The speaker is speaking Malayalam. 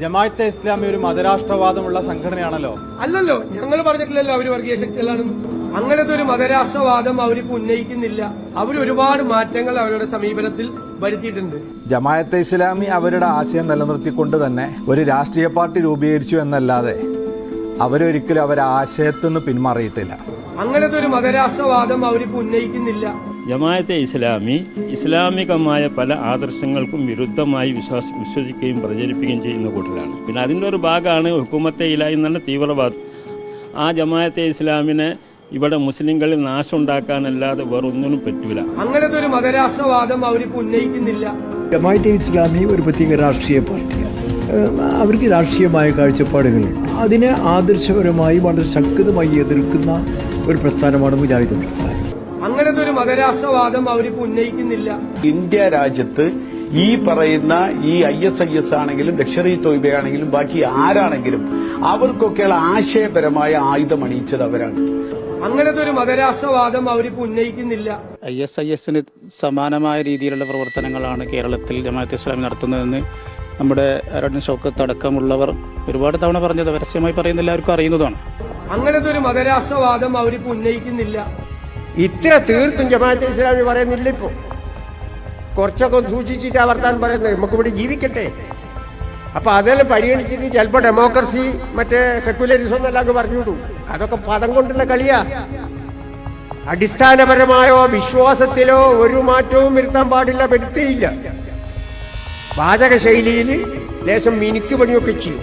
ജമാഅത്തെ ഇസ്ലാമി ഒരു മതരാഷ്ട്രവാദമുള്ള സംഘടനയാണല്ലോ. അല്ലല്ലോ, ഞങ്ങൾ പറഞ്ഞിട്ടില്ലല്ലോ അവര് വർഗീയ ശക്തികളാണെന്ന്. അങ്ങനത്തെ ഒരു മതരാഷ്ട്രവാദം അവർക്ക് ഉന്നയിക്കുന്നില്ല. അവർ ഒരുപാട് മാറ്റങ്ങൾ അവരുടെ സമീപനത്തിൽ വരുത്തിയിട്ടുണ്ട്. ജമാഅത്തെ ഇസ്ലാമി അവരുടെ ആശയം നിലനിർത്തിക്കൊണ്ട് തന്നെ ഒരു രാഷ്ട്രീയ പാർട്ടി രൂപീകരിച്ചു എന്നല്ലാതെ അവരൊരിക്കലും അവരുടെ ആശയത്തിൽ നിന്ന് പിന്മാറിയിട്ടില്ല. അങ്ങനത്തെ ഒരു മതരാഷ്ട്രവാദം അവർക്ക് ഉന്നയിക്കുന്നില്ല. ജമാഅത്തെ ഇസ്ലാമി ഇസ്ലാമികമായ പല ആദർശങ്ങൾക്കും വിരുദ്ധമായി വിശ്വസിക്കുകയും പ്രചരിപ്പിക്കുകയും ചെയ്യുന്ന കൂട്ടരാണ്. പിന്നെ അതിൻ്റെ ഒരു ഭാഗമാണ് ഹുക്കുമത്തെ ഇലാഹി എന്ന തീവ്രവാദം. ആ ജമാഅത്തെ ഇസ്ലാമിനെ ഇവിടെ മുസ്ലിങ്ങളിൽ നാശം ഉണ്ടാക്കാനല്ലാതെ വേറൊന്നിനും പറ്റൂല. അങ്ങനത്തെ ഒരു മതരാഷ്ട്രവാദം അവർക്ക് ഉന്നയിക്കുന്നില്ല. ജമാഅത്തെ ഇസ്ലാമി ഒരു പ്രത്യേക രാഷ്ട്രീയ പാർട്ടിയാണ്. അവർക്ക് രാഷ്ട്രീയമായ കാഴ്ചപ്പാടുകളുണ്ട്. അതിനെ ആദർശപരമായി വളരെ ശക്തമായി എതിർക്കുന്ന ഒരു പ്രസ്ഥാനമാണ് മുജാഹിദ് പ്രസ്ഥാനം. അങ്ങനത്തെ ഒരു മതരാഷ്ട്രവാദം അവർക്ക് ഉന്നയിക്കുന്നില്ല. ഇന്ത്യ രാജ്യത്ത് ഈ പറയുന്ന ഈ ISIS ആണെങ്കിലും ലഷ്കർ-ഇ തോയ്ബയാണെങ്കിലും ബാക്കി ആരാണെങ്കിലും അവർക്കൊക്കെയുള്ള ആശയപരമായ ആയുധം അണിയിച്ചത് അവരാണ്. അങ്ങനത്തെ ഒരു മതരാഷ്ട്രവാദം അവർക്ക് ഉന്നയിക്കുന്നില്ല. ISISന് സമാനമായ രീതിയിലുള്ള പ്രവർത്തനങ്ങളാണ് കേരളത്തിൽ ജമാഅത്തെ ഇസ്ലാമി നടത്തുന്നതെന്ന് നമ്മുടെ അരവിന്ദ് ഷൗക്കത്ത് അടക്കമുള്ളവർ ഒരുപാട് തവണ പറഞ്ഞത് പരസ്യമായി പറയുന്ന എല്ലാവർക്കും അറിയുന്നതാണ്. അങ്ങനത്തെ ഒരു മതരാഷ്ട്രവാദം അവർക്ക് ഉന്നയിക്കുന്നില്ല. ഇത്ര തീർത്തും ജമാഅത്തെ ഇസ്ലാമി പറയുന്നില്ല. ഇപ്പോ കുറച്ചൊക്കെ സൂക്ഷിച്ചിട്ട് വർത്താനം പറയുന്നത്. നമുക്കിവിടെ ജീവിക്കട്ടെ. അപ്പൊ അതെല്ലാം പരിഗണിച്ചിട്ട് ചിലപ്പോൾ ഡെമോക്രസി മറ്റേ സെക്യുലറിസം എന്നെല്ലാം പറഞ്ഞുവിടും. അതൊക്കെ പദം കൊണ്ടുള്ള കളിയാ. അടിസ്ഥാനപരമായോ വിശ്വാസത്തിലോ ഒരു മാറ്റവും വരുത്താൻ പാടില്ല, വരുത്തിയില്ല. വാചക ശൈലിയിൽ ലേശം മിനുക്ക് പണിയൊക്കെ ചെയ്യും.